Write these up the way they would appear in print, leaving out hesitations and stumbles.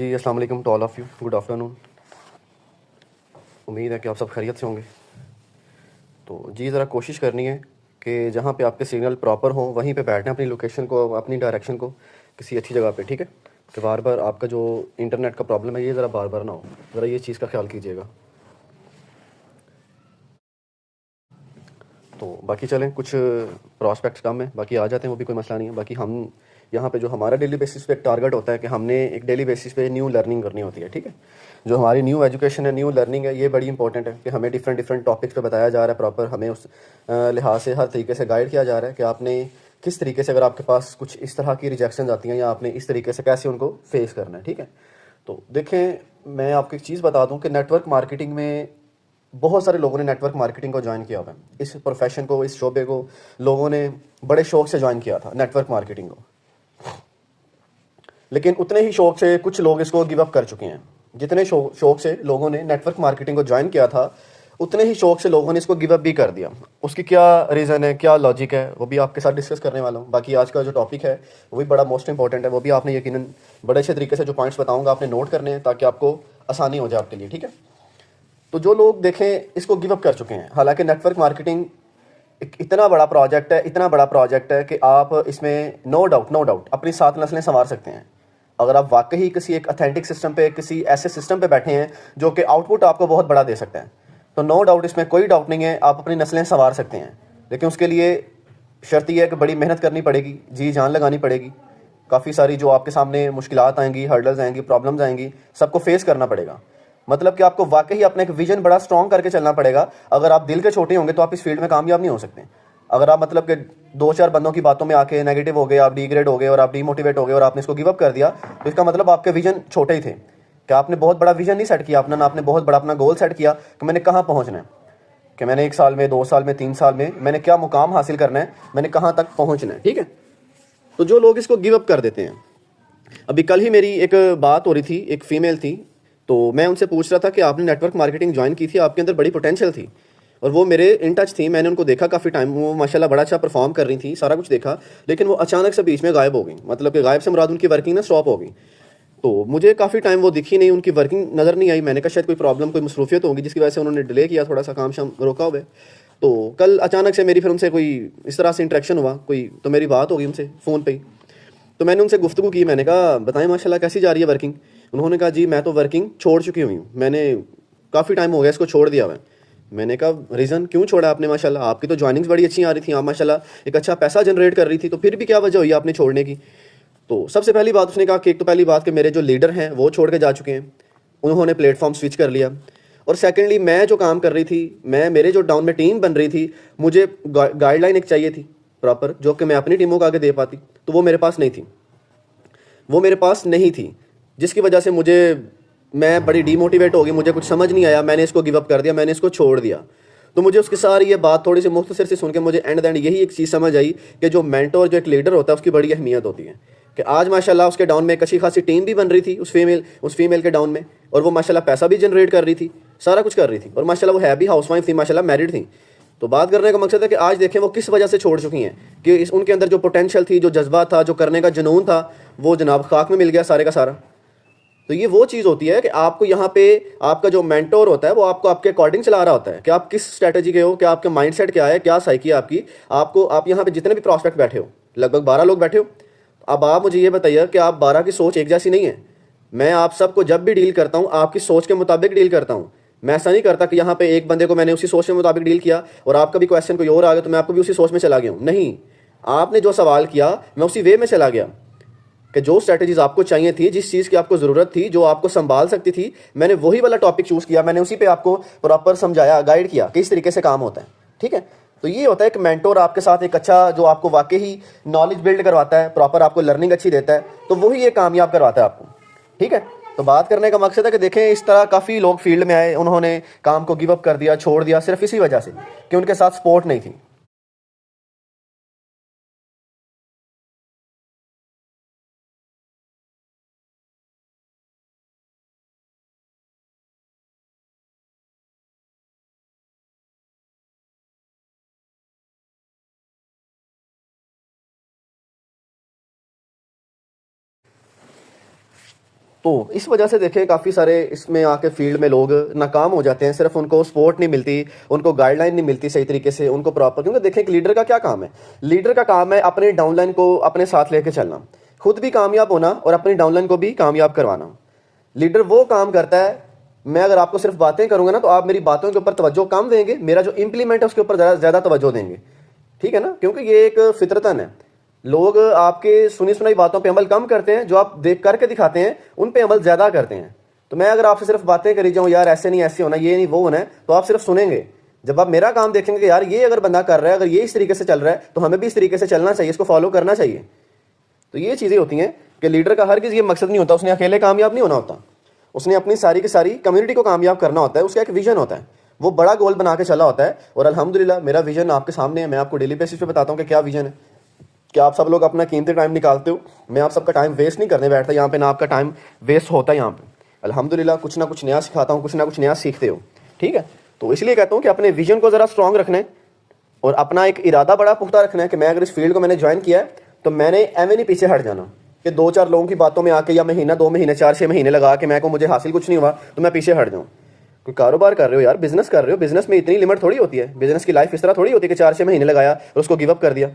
جی السلام علیکم to all of you, good afternoon. امید ہے کہ آپ سب خیریت سے ہوں گے. تو جی ذرا کوشش کرنی ہے کہ جہاں پہ آپ کے سگنل پراپر ہوں وہیں پہ بیٹھیں، اپنی لوکیشن کو، اپنی ڈائریکشن کو کسی اچھی جگہ پہ، ٹھیک ہے؟ کہ بار بار آپ کا جو انٹرنیٹ کا پرابلم ہے یہ ذرا بار بار نہ ہو، ذرا یہ چیز کا خیال کیجیے گا. تو باقی چلیں، کچھ پراسپیکٹس کم ہیں، باقی آ جاتے ہیں، وہ بھی کوئی مسئلہ نہیں ہے. باقی ہم یہاں پہ جو ہمارا ڈیلی بیسس پہ ایک ٹارگٹ ہوتا ہے کہ ہم نے ایک ڈیلی بیسس پہ نیو لرننگ کرنی ہوتی ہے، ٹھیک ہے؟ جو ہماری نیو ایجوکیشن ہے، نیو لرننگ ہے، یہ بڑی امپورٹنٹ ہے کہ ہمیں ڈفرینٹ ٹاپکس پہ بتایا جا رہا ہے پراپر، ہمیں اس لحاظ سے ہر طریقے سے گائیڈ کیا جا رہا ہے کہ آپ نے کس طریقے سے، اگر آپ کے پاس کچھ اس طرح کی ریجیکشنز آتی ہیں یا آپ نے اس طریقے سے کیسے ان کو فیس کرنا ہے، ٹھیک ہے؟ تو دیکھیں، میں آپ کو ایک چیز بتا دوں کہ نیٹ ورک مارکیٹنگ میں بہت سارے لوگوں نے نیٹ ورک مارکیٹنگ کو جوائن کیا ہوا ہے. اس پروفیشن کو، اس شعبے کو لوگوں نے بڑے شوق سے جوائن کیا تھا، نیٹ ورک مارکیٹنگ کو. لیکن اتنے ہی شوق سے کچھ لوگ اس کو گیو اپ کر چکے ہیں. جتنے شوق سے لوگوں نے نیٹ ورک مارکیٹنگ کو جوائن کیا تھا، اتنے ہی شوق سے لوگوں نے اس کو گیو اپ بھی کر دیا. اس کی کیا ریزن ہے، کیا لاجک ہے، وہ بھی آپ کے ساتھ ڈسکس کرنے والا ہوں. باقی آج کا جو ٹاپک ہے وہ بھی بڑا موسٹ امپورٹنٹ ہے، وہ بھی آپ نے یقیناً بڑے اچھے طریقے سے جو پوائنٹس بتاؤں گا آپ نے نوٹ کرنے ہیں تاکہ آپ کو آسانی ہو جائے آپ کے لیے، ٹھیک ہے؟ تو جو لوگ دیکھیں اس کو گیو اپ کر چکے ہیں، حالانکہ نیٹ ورک مارکیٹنگ ایک اتنا بڑا پروجیکٹ ہے کہ آپ اس میں نو ڈاؤٹ اپنی 7 نسلیں سنوار سکتے ہیں اگر آپ واقعی کسی ایک اتھینٹک سسٹم پہ، کسی ایسے سسٹم پہ بیٹھے ہیں جو کہ آؤٹ پٹ آپ کو بہت بڑا دے سکتا ہے. تو نو ڈاؤٹ، اس میں کوئی ڈاؤٹ نہیں ہے، آپ اپنی نسلیں سنوار سکتے ہیں. لیکن اس کے لیے شرط یہ ہے کہ بڑی محنت کرنی پڑے گی، جی جان لگانی پڑے گی. کافی ساری جو آپ کے سامنے مشکلات آئیں گی، ہرڈلز آئیں گی، پرابلمز آئیں گی، سب کو فیس کرنا پڑے گا. مطلب کہ آپ کو واقعی اپنا ایک ویژن بڑا اسٹرانگ کر کے چلنا پڑے گا. اگر آپ دل کے چھوٹے ہوں گے تو آپ اس فیلڈ میں کامیاب نہیں ہو سکتے. اگر آپ مطلب کہ 2-4 بندوں کی باتوں میں آ کے نیگیٹو ہو گئے، آپ ڈی گریڈ ہو گئے اور آپ ڈی موٹیویٹ ہو گئے اور آپ نے اس کو گیو اپ کر دیا، تو اس کا مطلب آپ کے ویژن چھوٹے ہی تھے. کہ آپ نے بہت بڑا ویژن نہیں سیٹ کیا اپنا، نہ آپ نے بہت بڑا اپنا گول سیٹ کیا کہ میں نے کہاں پہنچنا ہے، کہ میں نے 1 سال میں، 2 سال میں، 3 سال میں نے کیا مقام حاصل کرنا ہے، میں نے کہاں تک پہنچنا ہے، ٹھیک ہے؟ تو جو لوگ اس کو گیو اپ کر دیتے ہیں، ابھی کل ہی میری ایک بات ہو رہی تھی، ایک فیمیل تھی، تو میں ان سے پوچھ رہا تھا کہ آپ نے نیٹ ورک مارکیٹنگ جوائن کی تھی، آپ کے اندر بڑی پوٹینشیل تھی، اور وہ میرے ان ٹچ تھی، میں نے ان کو دیکھا کافی ٹائم، وہ ماشاءاللہ بڑا اچھا پرفارم کر رہی تھی، سارا کچھ دیکھا، لیکن وہ اچانک سے بیچ میں غائب ہو گئی. مطلب کہ غائب سے مراد ان کی ورکنگ نا اسٹاپ ہو گئی. تو مجھے کافی ٹائم وہ دکھی نہیں، ان کی ورکنگ نظر نہیں آئی. میں نے کہا شاید کوئی پرابلم، کوئی مصروفیت ہوگی جس کی وجہ سے انہوں نے ڈیلے کیا، تھوڑا سا کام شام روکا ہوئے. تو کل اچانک سے میری پھر ان سے کوئی اس طرح سے انٹریکشن ہوا، تو میری بات ہوگی ان سے فون پہ ہی. تو میں نے ان سے گفتگو کی، میں نے کہا بتائیں ماشاءاللہ کیسی جا رہی ہے ورکنگ؟ انہوں نے کہا جی میں تو ورکنگ چھوڑ چکی ہوئی ہوں، میں نے کافی ٹائم ہو گیا اس کو چھوڑ دیا ہوا ہے. میں نے کہا ریزن کیوں چھوڑا آپ نے؟ ماشاءاللہ آپ کی تو جوائننگز بڑی اچھی آ رہی تھیں، آپ ماشاءاللہ ایک اچھا پیسہ جنریٹ کر رہی تھی، تو پھر بھی کیا وجہ ہوئی آپ نے چھوڑنے کی؟ تو سب سے پہلی بات اس نے کہا کہ ایک تو پہلی بات کہ میرے جو لیڈر ہیں وہ چھوڑ کے جا چکے ہیں، انہوں نے پلیٹ فارم سوئچ کر لیا. اور سیکنڈلی میں جو کام کر رہی تھی، میرے جو ڈاؤن میں ٹیم بن رہی تھی، مجھے گائیڈ لائن ایک چاہیے تھی پراپر جو کہ میں اپنی ٹیموں کو آگے دے پاتی، تو وہ میرے پاس نہیں تھی، جس کی وجہ سے میں بڑی ڈی موٹیویٹ ہو گئی، مجھے کچھ سمجھ نہیں آیا، میں نے اس کو گیو اپ کر دیا، میں نے اس کو چھوڑ دیا. تو مجھے اس کی ساری یہ بات تھوڑی سی مختصر سے سن کے مجھے اینڈ یہی ایک چیز سمجھ آئی کہ جو مینٹور، جو ایک لیڈر ہوتا ہے، اس کی بڑی اہمیت ہوتی ہے. کہ آج ماشاءاللہ اس کے ڈاؤن میں ایک اچھی خاصی ٹیم بھی بن رہی تھی اس فیمیل کے ڈاؤن میں، اور وہ ماشاءاللہ پیسہ بھی جنریٹ کر رہی تھی، سارا کچھ کر رہی تھی، اور ماشاءاللہ وہ ہے بھی ہاؤس وائف تھی، ماشاءاللہ میرڈ تھیں. تو بات کرنے کا مقصد ہے کہ آج دیکھیں وہ کس وجہ سے چھوڑ چکی ہیں، کہ ان کے اندر جو پوٹینشیل تھی، جو جذبہ تھا، جو کرنے کا جنون تھا، وہ جناب خاک میں مل گیا سارے کا سارا. تو یہ وہ چیز ہوتی ہے کہ آپ کو یہاں پہ آپ کا جو مینٹور ہوتا ہے وہ آپ کو آپ کے اکارڈنگ چلا رہا ہوتا ہے کہ آپ کس اسٹریٹجی کے ہو، کہ آپ کے مائنڈ سیٹ کیا ہے، کیا سائیکی ہے آپ یہاں پہ جتنے بھی پراسپیکٹ بیٹھے ہو، لگ بھگ 12 لوگ بیٹھے ہو. اب آپ مجھے یہ بتائیے کہ آپ 12 کی سوچ ایک جیسی نہیں ہے. میں آپ سب کو جب بھی ڈیل کرتا ہوں آپ کی سوچ کے مطابق ڈیل کرتا ہوں. میں ایسا نہیں کرتا کہ یہاں پہ ایک بندے کو میں نے اسی سوچ کے مطابق ڈیل کیا اور آپ کا بھی کویشچن کوئی اور آ گیا تو میں آپ کو بھی اسی سوچ میں چلا گیا ہوں. نہیں، آپ نے جو سوال کیا میں اسی وے میں چلا گیا کہ جو اسٹریٹجیز آپ کو چاہیے تھی، جس چیز کی آپ کو ضرورت تھی، جو آپ کو سنبھال سکتی تھی، میں نے وہی والا ٹاپک چوز کیا، میں نے اسی پہ آپ کو پراپر سمجھایا، گائیڈ کیا کہ اس طریقے سے کام ہوتا ہے. ٹھیک ہے؟ تو یہ ہوتا ہے کہ مینٹور آپ کے ساتھ ایک اچھا جو آپ کو واقعی نالج بلڈ کرواتا ہے، پراپر آپ کو لرننگ اچھی دیتا ہے، تو وہی یہ کامیاب کرواتا ہے آپ کو. ٹھیک ہے؟ تو بات کرنے کا مقصد ہے کہ دیکھیں اس طرح کافی لوگ فیلڈ میں آئے، انہوں نے کام کو گیو اپ کر دیا، چھوڑ دیا، صرف اسی وجہ سے کہ ان کے ساتھ سپورٹ نہیں تھی. تو اس وجہ سے دیکھیں کافی سارے اس میں آ کے فیلڈ میں لوگ ناکام ہو جاتے ہیں، صرف ان کو سپورٹ نہیں ملتی، ان کو گائیڈ لائن نہیں ملتی صحیح طریقے سے، ان کو پراپر. کیونکہ دیکھیں ایک لیڈر کا کیا کام ہے؟ لیڈر کا کام ہے اپنے ڈاؤن لائن کو اپنے ساتھ لے کے چلنا، خود بھی کامیاب ہونا اور اپنی ڈاؤن لائن کو بھی کامیاب کروانا. لیڈر وہ کام کرتا ہے، میں اگر آپ کو صرف باتیں کروں گا نا تو آپ میری باتوں کے اوپر توجہ کم دیں گے، میرا جو امپلیمنٹ ہے اس کے اوپر زیادہ توجہ دیں گے. ٹھیک ہے نا؟ کیونکہ یہ ایک فطرتاً ہے. لوگ آپ کے سنی سنائی باتوں پہ عمل کم کرتے ہیں، جو آپ دیکھ کر کے دکھاتے ہیں ان پہ عمل زیادہ کرتے ہیں. تو میں اگر آپ سے صرف باتیں کری جاؤں، یار ایسے نہیں ایسے ہونا، یہ نہیں وہ ہونا ہے، تو آپ صرف سنیں گے. جب آپ میرا کام دیکھیں گے کہ یار یہ اگر بندہ کر رہا ہے، اگر یہ اس طریقے سے چل رہا ہے تو ہمیں بھی اس طریقے سے چلنا چاہیے، اس کو فالو کرنا چاہیے. تو یہ چیزیں ہوتی ہیں کہ لیڈر کا ہرگز یہ مقصد نہیں ہوتا اس نے اکیلے کامیاب نہیں ہونا ہوتا، اس نے اپنی ساری کی ساری کمیونٹی کو کامیاب کرنا ہوتا ہے. اس کا ایک ویژن ہوتا ہے، وہ بڑا گول بنا کے چلا ہوتا ہے. اور الحمدللہ میرا ویژن آپ کے سامنے ہے، میں آپ کو ڈیلی بیسس پہ بتاتا ہوں کہ کیا ویژن ہے. کہ آپ سب لوگ اپنا قیمتی ٹائم نکالتے ہو، میں آپ سب کا ٹائم ویسٹ نہیں کرنے بیٹھتا یہاں پہ، نہ آپ کا ٹائم ویسٹ ہوتا ہے یہاں پہ. الحمدللہ کچھ نہ کچھ نیا سکھاتا ہوں، کچھ نہ کچھ نیا سیکھتے ہو. ٹھیک ہے؟ تو اس لیے کہتا ہوں کہ اپنے ویژن کو ذرا اسٹرانگ رکھنا ہے اور اپنا ایک ارادہ بڑا پختہ رکھنا ہے کہ میں اگر اس فیلڈ کو میں نے جوائن کیا ہے تو میں نے ایویں نہیں پیچھے ہٹ جانا کہ 2-4 لوگوں کی باتوں میں آ کے یا مہینہ 2 مہینے 4-6 مہینے لگا کے میں کو مجھے حاصل کچھ نہیں ہوا تو میں پیچھے ہٹ جاؤں. کوئی کاروبار کر رہے ہو یار، بزنس کر رہے ہو، بزنس میں اتنی لمٹ تھوڑی ہوتی ہے، بزنس کی لائف اس طرح تھوڑی ہوتی ہے کہ 4-6 مہینے لگایا اور اس کو گیو اپ کر دیا.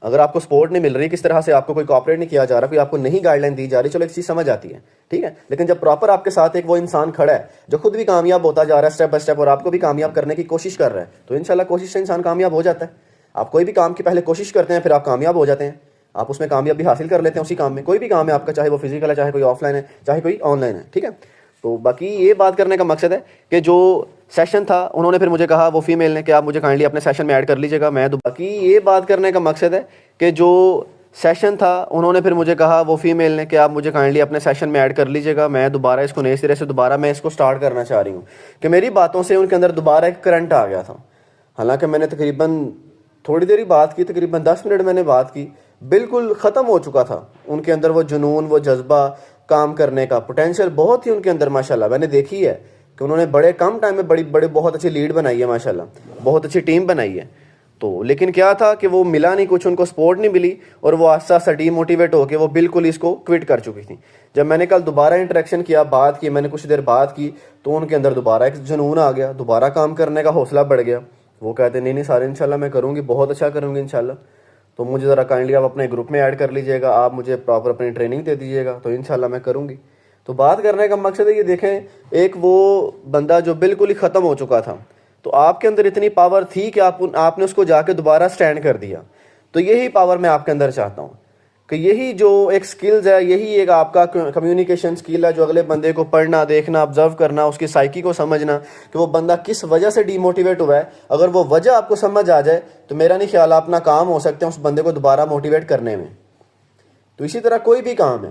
اگر آپ کو سپورٹ نہیں مل رہی، کس طرح سے آپ کو کوئی کوآپریٹ نہیں کیا جا رہا، کوئی آپ کو نہیں گائیڈ لائن دی جا رہی، چلو ایک چیز سمجھ آتی ہے. ٹھیک ہے؟ لیکن جب پراپر آپ کے ساتھ ایک وہ انسان کھڑا ہے جو خود بھی کامیاب ہوتا جا رہا ہے اسٹیپ بائی اسٹیپ اور آپ کو بھی کامیاب کرنے کی کوشش کر رہا ہے، تو انشاءاللہ کوشش سے انسان کامیاب ہو جاتا ہے. آپ کوئی بھی کام کی پہلے کوشش کرتے ہیں، پھر آپ کامیاب ہو جاتے ہیں، آپ اس میں کامیابی حاصل کر لیتے ہیں. اسی کام میں کوئی بھی کام ہے آپ کا، چاہے وہ فزیکل ہے، چاہے کوئی آف لائن ہے، چاہے کوئی آن لائن ہے. ٹھیک ہے؟ تو باقی یہ بات کرنے کا مقصد ہے کہ جو سیشن تھا انہوں نے پھر مجھے کہا، وہ فیمیل نے، کہ آپ مجھے کائنڈلی اپنے سیشن میں ایڈ کر لیجیے گا. باقی یہ بات کرنے کا مقصد ہے کہ جو سیشن تھا انہوں نے پھر مجھے کہا، وہ فیمیل نے، کہ آپ مجھے کائنڈلی اپنے سیشن میں ایڈ کر لیجیے گا. میں دوبارہ اس کو نئے سرے سے دوبارہ میں اس کو سٹارٹ کرنا چاہ رہی ہوں کہ میری باتوں سے ان کے اندر دوبارہ ایک کرنٹ آ گیا تھا. حالانکہ میں نے تقریباً تھوڑی دیر ہی بات کی، تقریباً 10 منٹ میں نے بات کی، بالکل ختم ہو چکا تھا ان کے اندر وہ جنون، وہ جذبہ، کام کرنے کا پوٹینشیل بہت ہی ان کے اندر ماشاءاللہ میں نے دیکھی ہے کہ انہوں نے بڑے کم ٹائم میں بہت اچھی لیڈ بنائی ہے ماشاءاللہ، بہت اچھی ٹیم بنائی ہے. تو لیکن کیا تھا کہ وہ ملا نہیں کچھ، ان کو سپورٹ نہیں ملی اور وہ آہستہ آہستہ ڈی موٹیویٹ ہو کے وہ بالکل اس کو کوئٹ کر چکی تھی. جب میں نے کل دوبارہ انٹریکشن کیا، بات کی، میں نے کچھ دیر بات کی تو ان کے اندر دوبارہ ایک جنون آ گیا، دوبارہ کام کرنے کا حوصلہ بڑھ گیا. وہ کہتے ہیں نہیں سارے انشاءاللہ میں کروں گی، بہت اچھا کروں گی انشاءاللہ. تو مجھے ذرا کائنڈلی آپ اپنے گروپ میں ایڈ کر لیجیے گا، آپ مجھے پراپر اپنی ٹریننگ دے دیجیے گا، تو انشاءاللہ میں کروں گی. تو بات کرنے کا مقصد ہے یہ دیکھیں، ایک وہ بندہ جو بالکل ہی ختم ہو چکا تھا، تو آپ کے اندر اتنی پاور تھی کہ آپ نے اس کو جا کے دوبارہ سٹینڈ کر دیا. تو یہی پاور میں آپ کے اندر چاہتا ہوں کہ یہی جو ایک سکلز ہے، یہی ایک آپ کا کمیونیکیشن سکل ہے، جو اگلے بندے کو پڑھنا، دیکھنا، آبزرو کرنا، اس کی سائیکی کو سمجھنا کہ وہ بندہ کس وجہ سے ڈی موٹیویٹ ہوا ہے. اگر وہ وجہ آپ کو سمجھ آ جائے تو میرا نہیں خیال آپ ناکام ہو سکتے ہیں اس بندے کو دوبارہ موٹیویٹ کرنے میں. تو اسی طرح کوئی بھی کام ہے،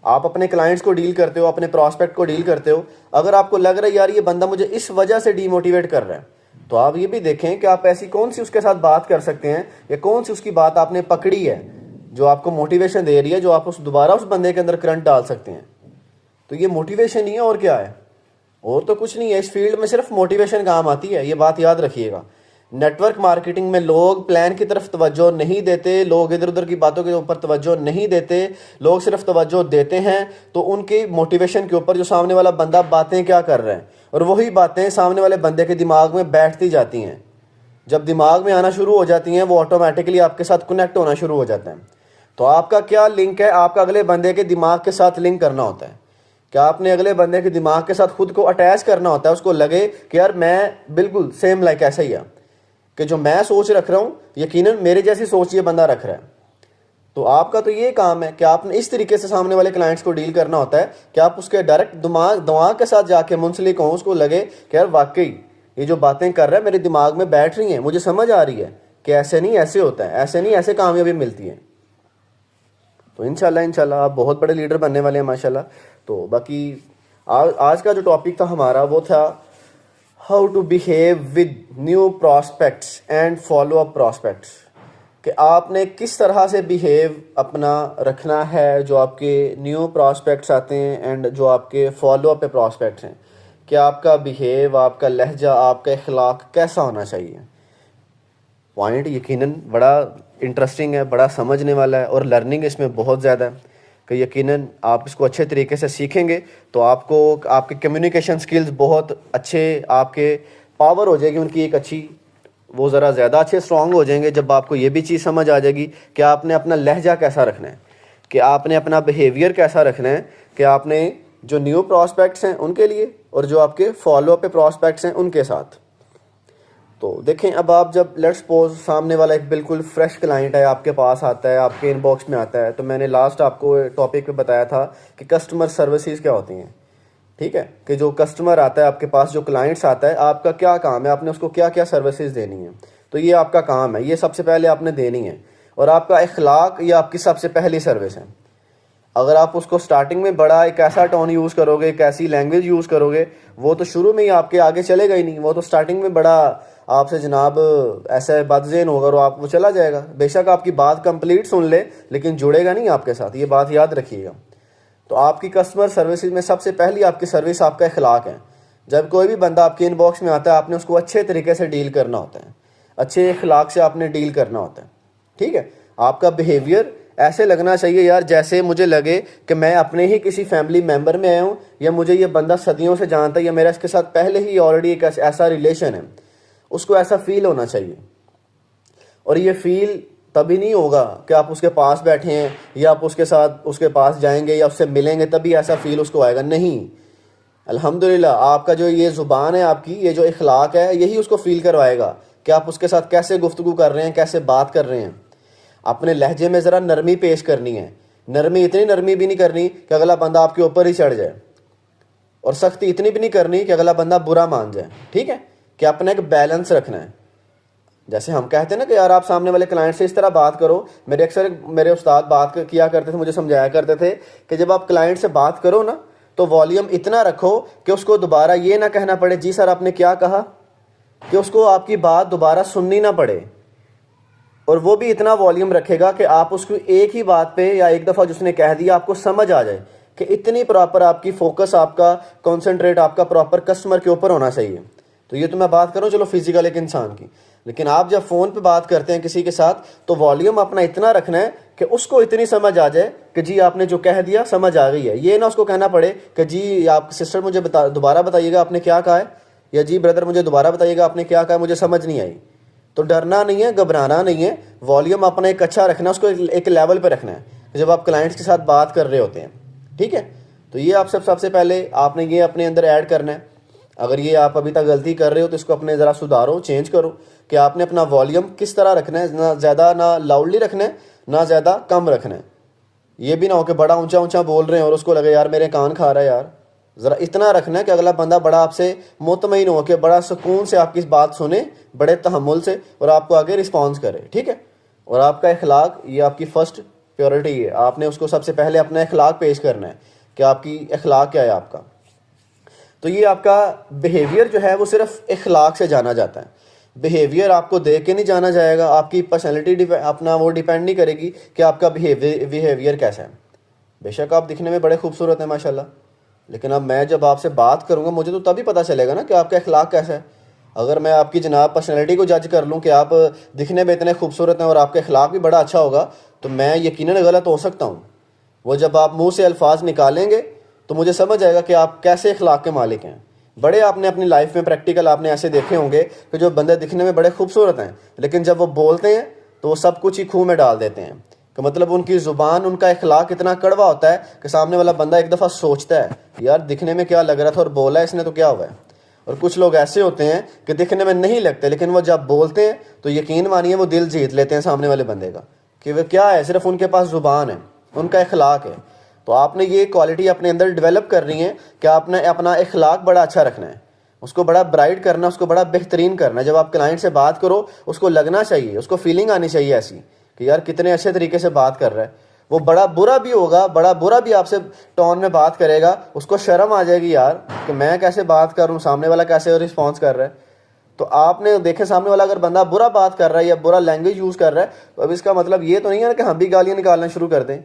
آپ اپنے کلائنٹس کو ڈیل کرتے ہو، اپنے پراسپیکٹ کو ڈیل کرتے ہو، اگر آپ کو لگ رہا ہے یار یہ بندہ مجھے اس وجہ سے ڈی موٹیویٹ کر رہا ہے، تو آپ یہ بھی دیکھیں کہ آپ ایسی کون سی اس کے ساتھ بات کر سکتے ہیں یا کون سی اس کی بات آپ نے پکڑی ہے جو آپ کو موٹیویشن دے رہی ہے، جو آپ دوبارہ اس بندے کے اندر کرنٹ ڈال سکتے ہیں. تو یہ موٹیویشن ہی ہے، اور کیا ہے، اور تو کچھ نہیں ہے. اس فیلڈ میں صرف موٹیویشن کام آتی ہے، یہ بات یاد رکھیے گا. نیٹ ورک مارکیٹنگ میں لوگ پلان کی طرف توجہ نہیں دیتے، لوگ ادھر ادھر کی باتوں کے اوپر توجہ نہیں دیتے، لوگ صرف توجہ دیتے ہیں تو ان کی موٹیویشن کے اوپر، جو سامنے والا بندہ باتیں کیا کر رہا ہے، اور وہی باتیں سامنے والے بندے کے دماغ میں بیٹھتی جاتی ہیں. جب دماغ میں آنا شروع ہو جاتی ہیں وہ آٹومیٹکلی آپ کے ساتھ کنیکٹ ہونا شروع ہو جاتا ہے. تو آپ کا کیا لنک ہے، آپ کا اگلے بندے کے دماغ کے ساتھ لنک کرنا ہوتا ہے کہ آپ نے اگلے بندے کے دماغ کے ساتھ خود کو اٹیچ کرنا ہوتا ہے. اس کو لگے کہ یار میں بالکل سیم لائک ایسا ہی ہے، کہ جو میں سوچ رکھ رہا ہوں یقیناً میرے جیسی سوچ یہ بندہ رکھ رہا ہے. تو آپ کا تو یہ کام ہے کہ آپ نے اس طریقے سے سامنے والے کلائنٹس کو ڈیل کرنا ہوتا ہے کہ آپ اس کے ڈائریکٹ دماغ کے ساتھ جا کے منسلک ہوں، اس کو لگے کہ یار واقعی یہ جو باتیں کر رہا ہے میرے دماغ میں بیٹھ رہی ہیں، مجھے سمجھ آ رہی ہے کہ ایسے نہیں ایسے ہوتا ہے، ایسے نہیں ایسے کامیابی ملتی ہے. تو انشاءاللہ آپ بہت بڑے لیڈر بننے والے ہیں ماشاءاللہ. تو باقی آج کا جو ٹاپک تھا ہمارا وہ تھا how to behave with new prospects and follow up prospects, کہ آپ نے کس طرح سے بیہیو اپنا رکھنا ہے جو آپ کے نیو پراسپیکٹس آتے ہیں اینڈ جو آپ کے فالو اپ پراسپیکٹس ہیں، کہ آپ کا بیہیو، آپ کا لہجہ، آپ کا اخلاق کیسا ہونا چاہیے. پوائنٹ یقیناً بڑا انٹرسٹنگ ہے، بڑا سمجھنے والا ہے اور لرننگ اس میں بہت زیادہ ہے. کہ یقیناً آپ اس کو اچھے طریقے سے سیکھیں گے تو آپ کو آپ کے کمیونیکیشن سکلز بہت اچھے، آپ کے پاور ہو جائے گی ان کی ایک اچھی، وہ ذرا زیادہ اچھے اسٹرانگ ہو جائیں گے جب آپ کو یہ بھی چیز سمجھ آ جائے گی کہ آپ نے اپنا لہجہ کیسا رکھنا ہے، کہ آپ نے اپنا بیہیویئر کیسا رکھنا ہے، کہ آپ نے جو نیو پراسپیکٹس ہیں ان کے لیے اور جو آپ کے فالو اپ پہ پراسپیکٹس ہیں ان کے ساتھ۔ تو دیکھیں اب آپ جب لیٹس سپوز سامنے والا ایک بالکل فریش کلائنٹ ہے، آپ کے پاس آتا ہے، آپ کے ان باکس میں آتا ہے، تو میں نے لاسٹ آپ کو ٹاپک پہ بتایا تھا کہ کسٹمر سروسز کیا ہوتی ہیں، ٹھیک ہے، کہ جو کسٹمر آتا ہے آپ کے پاس، جو کلائنٹس آتا ہے، آپ کا کیا کام ہے، آپ نے اس کو کیا کیا سروسز دینی ہیں، تو یہ آپ کا کام ہے، یہ سب سے پہلے آپ نے دینی ہے، اور آپ کا اخلاق یہ آپ کی سب سے پہلی سروس ہے۔ اگر آپ اس کو سٹارٹنگ میں بڑا ایک ایسا ٹون یوز کرو گے، ایک ایسی لینگویج یوز کرو گے، وہ تو شروع میں ہی آپ کے آگے چلے گا ہی نہیں، وہ تو سٹارٹنگ میں بڑا آپ سے جناب ایسا بد ذہن ہوگا اور وہ چلا جائے گا، بے شک آپ کی بات کمپلیٹ سن لے لیکن جڑے گا نہیں آپ کے ساتھ، یہ بات یاد رکھیے گا۔ تو آپ کی کسٹمر سروسز میں سب سے پہلی آپ کی سروس آپ کا اخلاق ہے۔ جب کوئی بھی بندہ آپ کے ان باکس میں آتا ہے، آپ نے اس کو اچھے طریقے سے ڈیل کرنا ہوتا ہے، اچھے اخلاق سے آپ نے ڈیل کرنا ہوتا ہے، ٹھیک ہے۔ آپ کا بیہیویئر ایسے لگنا چاہیے یار جیسے مجھے لگے کہ میں اپنے ہی کسی فیملی ممبر میں آیا ہوں، یا مجھے یہ بندہ صدیوں سے جانتا ہے، یا میرا اس کے ساتھ پہلے ہی آلریڈی ایک ایسا ریلیشن ہے، اس کو ایسا فیل ہونا چاہیے۔ اور یہ فیل تبھی نہیں ہوگا کہ آپ اس کے پاس بیٹھے ہیں یا آپ اس کے ساتھ اس کے پاس جائیں گے یا اس سے ملیں گے تبھی ایسا فیل اس کو آئے گا، نہیں۔ الحمدللہ آپ کا جو یہ زبان ہے، آپ کی یہ جو اخلاق ہے، یہی اس کو فیل کروائے گا کہ آپ اس کے ساتھ کیسے گفتگو کر رہے ہیں، کیسے بات کر رہے ہیں۔ اپنے لہجے میں ذرا نرمی پیش کرنی ہے، نرمی اتنی نرمی بھی نہیں کرنی کہ اگلا بندہ آپ کے اوپر ہی چڑھ جائے، اور سختی اتنی بھی نہیں کرنی کہ اگلا بندہ برا مان جائے، ٹھیک ہے، کہ اپنا ایک بیلنس رکھنا ہے۔ جیسے ہم کہتے ہیں نا کہ یار آپ سامنے والے کلائنٹ سے اس طرح بات کرو، میرے استاد بات کیا کرتے تھے، مجھے سمجھایا کرتے تھے کہ جب آپ کلائنٹ سے بات کرو نا تو والیوم اتنا رکھو کہ اس کو دوبارہ یہ نہ کہنا پڑے جی سر آپ نے کیا کہا، کہ اس کو آپ کی بات دوبارہ سننی نہ پڑے، اور وہ بھی اتنا والیوم رکھے گا کہ آپ اس کو ایک ہی بات پہ یا ایک دفعہ جس نے کہہ دیا آپ کو سمجھ آ جائے، کہ اتنی پراپر آپ کی فوکس، آپ کا کانسنٹریٹ آپ کا پراپر کسٹمر کے اوپر ہونا چاہیے۔ تو یہ تو میں بات کروں چلو فزیکل ایک انسان کی، لیکن آپ جب فون پہ بات کرتے ہیں کسی کے ساتھ تو والیوم اپنا اتنا رکھنا ہے کہ اس کو اتنی سمجھ آ جائے کہ جی آپ نے جو کہہ دیا سمجھ آ گئی ہے، یہ نہ اس کو کہنا پڑے کہ جی آپ سسٹر مجھے دوبارہ بتائیے گا آپ نے کیا کہا ہے، یا جی بردر مجھے دوبارہ بتائیے گا آپ نے کیا کہا ہے، مجھے سمجھ نہیں آئی۔ تو ڈرنا نہیں ہے، گھبرانا نہیں ہے، والیوم اپنا ایک اچھا رکھنا، اس کو ایک لیول پہ رکھنا ہے جب آپ کلائنٹس کے ساتھ بات کر رہے ہوتے ہیں، ٹھیک ہے۔ تو یہ آپ سب سے پہلے آپ نے یہ اپنے اندر ایڈ کرنا ہے۔ اگر یہ آپ ابھی تک غلطی کر رہے ہو تو اس کو اپنے ذرا سدھارو، چینج کرو، کہ آپ نے اپنا والیوم کس طرح رکھنا ہے، نہ زیادہ نہ لاؤڈلی رکھنا ہے نہ زیادہ کم رکھنا ہے۔ یہ بھی نہ ہو کہ بڑا اونچا اونچا بول رہے ہیں اور اس کو لگے یار میرے کان کھا رہا ہے یار، ذرا اتنا رکھنا ہے کہ اگلا بندہ بڑا آپ سے مطمئن ہو، کہ بڑا سکون سے آپ کی بات سنے، بڑے تحمل سے، اور آپ کو آگے رسپانس کرے، ٹھیک ہے۔ اور آپ کا اخلاق یہ آپ کی فرسٹ پیورٹی ہے، آپ نے اس کو سب سے پہلے اپنا اخلاق پیش کرنا ہے کہ آپ کی اخلاق کیا ہے آپ کا۔ تو یہ آپ کا بیہیویئر جو ہے وہ صرف اخلاق سے جانا جاتا ہے، بیہیویئر آپ کو دیکھ کے نہیں جانا جائے گا، آپ کی پرسنالٹی اپنا وہ ڈیپینڈ نہیں کرے گی کہ آپ کا بیہیویئر کیسا ہے۔ بے شک آپ دکھنے میں بڑے خوبصورت ہیں ماشاءاللہ، لیکن اب میں جب آپ سے بات کروں گا مجھے تو تبھی پتہ چلے گا نا کہ آپ کا اخلاق کیسا ہے۔ اگر میں آپ کی جناب پرسنالٹی کو جج کر لوں کہ آپ دکھنے میں اتنے خوبصورت ہیں اور آپ کا اخلاق بھی بڑا اچھا ہوگا تو میں یقیناً غلط ہو سکتا ہوں۔ وہ جب آپ منہ سے الفاظ نکالیں گے تو مجھے سمجھ آئے گا کہ آپ کیسے اخلاق کے مالک ہیں۔ بڑے آپ نے اپنی لائف میں پریکٹیکل آپ نے ایسے دیکھے ہوں گے کہ جو بندے دکھنے میں بڑے خوبصورت ہیں لیکن جب وہ بولتے ہیں تو وہ سب کچھ ہی کھو میں ڈال دیتے ہیں، کہ مطلب ان کی زبان، ان کا اخلاق اتنا کڑوا ہوتا ہے کہ سامنے والا بندہ ایک دفعہ سوچتا ہے یار دکھنے میں کیا لگ رہا تھا اور بولا ہے اس نے تو کیا ہوا ہے۔ اور کچھ لوگ ایسے ہوتے ہیں کہ دکھنے میں نہیں لگتے لیکن وہ جب بولتے ہیں تو یقین مانیے وہ دل جیت لیتے ہیں سامنے والے بندے کا، کہ وہ کیا ہے، صرف ان کے پاس زبان ہے، ان کا اخلاق ہے۔ تو آپ نے یہ کوالٹی اپنے اندر ڈیولپ کرنی ہے کہ آپ نے اپنا اخلاق بڑا اچھا رکھنا ہے، اس کو بڑا برائٹ کرنا، اس کو بڑا بہترین کرنا ہے۔ جب آپ کلائنٹ سے بات کرو اس کو لگنا چاہیے، اس کو فیلنگ آنی چاہیے ایسی کہ یار کتنے اچھے طریقے سے بات کر رہا ہے۔ وہ بڑا برا بھی ہوگا، بڑا برا بھی آپ سے ٹون میں بات کرے گا، اس کو شرم آ جائے گی یار کہ میں کیسے بات کر رہا ہوں، سامنے والا کیسے رسپانس کر رہا ہے۔ تو آپ نے دیکھے سامنے والا اگر بندہ برا بات کر رہا ہے یا برا لینگویج یوز کر رہا ہے تو اب اس کا مطلب یہ تو نہیں ہے نا کہ ہم بھی گالیاں نکالنا شروع کر دیں۔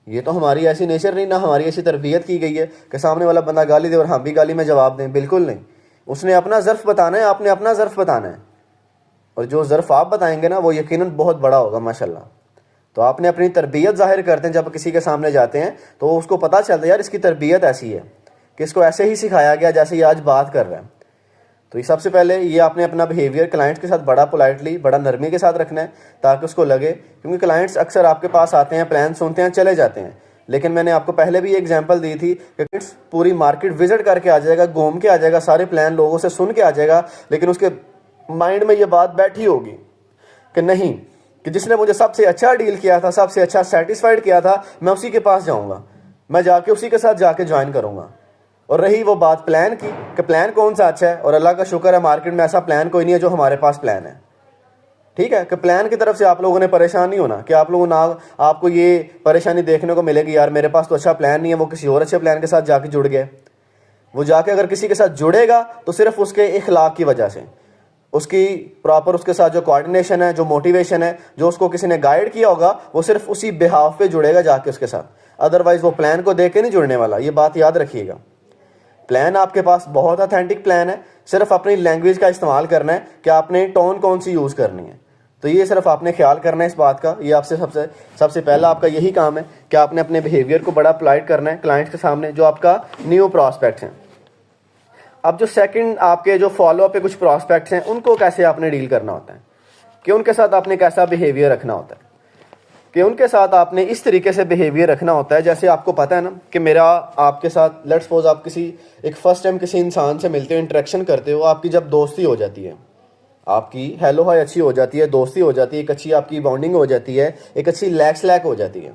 یہ تو ہماری ایسی نیچر نہیں، نہ ہماری ایسی تربیت کی گئی ہے کہ سامنے والا بندہ گالی دے اور ہم بھی گالی میں جواب دیں، بالکل نہیں۔ اس نے اپنا ظرف بتانا ہے، آپ نے اپنا ظرف بتانا ہے، اور جو ظرف آپ بتائیں گے نا وہ یقیناً بہت بڑا ہوگا ماشاءاللہ۔ تو آپ نے اپنی تربیت ظاہر کرتے ہیں جب کسی کے سامنے جاتے ہیں تو اس کو پتہ چلتا ہے یار اس کی تربیت ایسی ہے کہ اس کو ایسے ہی سکھایا گیا جیسے یہ آج بات کر رہا ہے. تو یہ سب سے پہلے یہ آپ نے اپنا بیہیویئر کلائنٹس کے ساتھ بڑا پولائٹلی بڑا نرمی کے ساتھ رکھنا ہے تاکہ اس کو لگے, کیونکہ کلائنٹس اکثر آپ کے پاس آتے ہیں, پلان سنتے ہیں, چلے جاتے ہیں, لیکن میں نے آپ کو پہلے بھی ایگزامپل دی تھی کہ پوری مارکیٹ وزٹ کر کے آ جائے گا, گھوم کے آ جائے گا, سارے پلان لوگوں سے سن کے آ جائے گا, لیکن اس کے مائنڈ میں یہ بات بیٹھی ہوگی کہ نہیں, کہ جس نے مجھے سب سے اچھا ڈیل کیا تھا, سب سے اچھا سیٹسفائیڈ کیا تھا, میں اسی کے پاس جاؤں گا, میں جا کے اسی کے ساتھ جا کے جوائن کروں گا. اور رہی وہ بات پلان کی کہ پلان کون سا اچھا ہے, اور اللہ کا شکر ہے مارکیٹ میں ایسا پلان کوئی نہیں ہے جو ہمارے پاس پلان ہے. ٹھیک ہے, کہ پلان کی طرف سے آپ لوگوں نے پریشان نہیں ہونا کہ آپ لوگوں نے آپ کو یہ پریشانی دیکھنے کو ملے گی یار میرے پاس تو اچھا پلان نہیں ہے, وہ کسی اور اچھے پلان کے ساتھ جا کے جڑ گئے. وہ جا کے اگر کسی کے ساتھ جڑے گا تو صرف اس کے اخلاق کی وجہ سے, اس کی پراپر اس کے ساتھ جو کوآرڈینیشن ہے, جو موٹیویشن ہے, جو اس کو کسی نے گائیڈ کیا ہوگا, وہ صرف اسی بہاف پہ جڑے گا جا کے اس کے ساتھ. ادروائز وہ پلان کو دیکھ کے نہیں جڑنے والا, یہ بات یاد رکھیے گا. پلان آپ کے پاس بہت اتھینٹک پلان ہے, صرف اپنی لینگویج کا استعمال کرنا ہے کہ آپ نے ٹون کون سی یوز کرنی ہے. تو یہ صرف آپ نے خیال کرنا ہے اس بات کا. یہ آپ سے سب سے پہلا آپ کا یہی کام ہے کہ آپ نے اپنے بیہیویئر کو بڑا پولائٹ کرنا ہے کلائنٹس کے سامنے جو آپ کا نیو پراسپیکٹس ہیں. اب جو سیکنڈ آپ کے جو فالو اپ پہ کچھ پراسپیکٹس ہیں ان کو کیسے آپ نے ڈیل کرنا ہوتا ہے, کہ ان کے ساتھ آپ نے کیسا بیہیویئر رکھنا ہوتا ہے, کہ ان کے ساتھ آپ نے اس طریقے سے بیہیویئر رکھنا ہوتا ہے جیسے آپ کو پتہ ہے نا کہ میرا آپ کے ساتھ لیٹس سپوز آپ کسی ایک فرسٹ ٹائم کسی انسان سے ملتے ہو, انٹریکشن کرتے ہو, آپ کی جب دوستی ہو جاتی ہے, آپ کی ہیلو ہائی اچھی ہو جاتی ہے, دوستی ہو جاتی ہے, ایک اچھی آپ کی بانڈنگ ہو جاتی ہے, ایک اچھی لیک ہو جاتی ہے,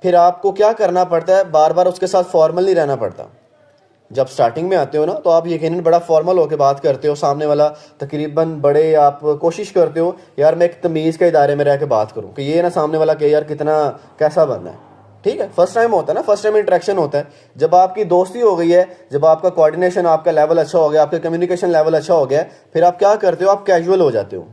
پھر آپ کو کیا کرنا پڑتا ہے, بار بار اس کے ساتھ فارمل نہیں رہنا پڑتا. جب سٹارٹنگ میں آتے ہو نا تو آپ یقیناً بڑا فارمل ہو کے بات کرتے ہو, سامنے والا تقریباً بڑے آپ کوشش کرتے ہو یار میں ایک تمیز کے ادارے میں رہ کے بات کروں, کہ یہ نا سامنے والا کہ یار کتنا کیسا بندہ ہے. ٹھیک ہے, فرسٹ ٹائم ہوتا ہے نا, فرسٹ ٹائم انٹریکشن ہوتا ہے. جب آپ کی دوستی ہو گئی ہے, جب آپ کا کوآرڈینیشن آپ کا لیول اچھا ہو گیا, آپ کا کمیونیکیشن لیول اچھا ہو گیا, پھر آپ کیا کرتے ہو, آپ کیجول ہو جاتے ہو.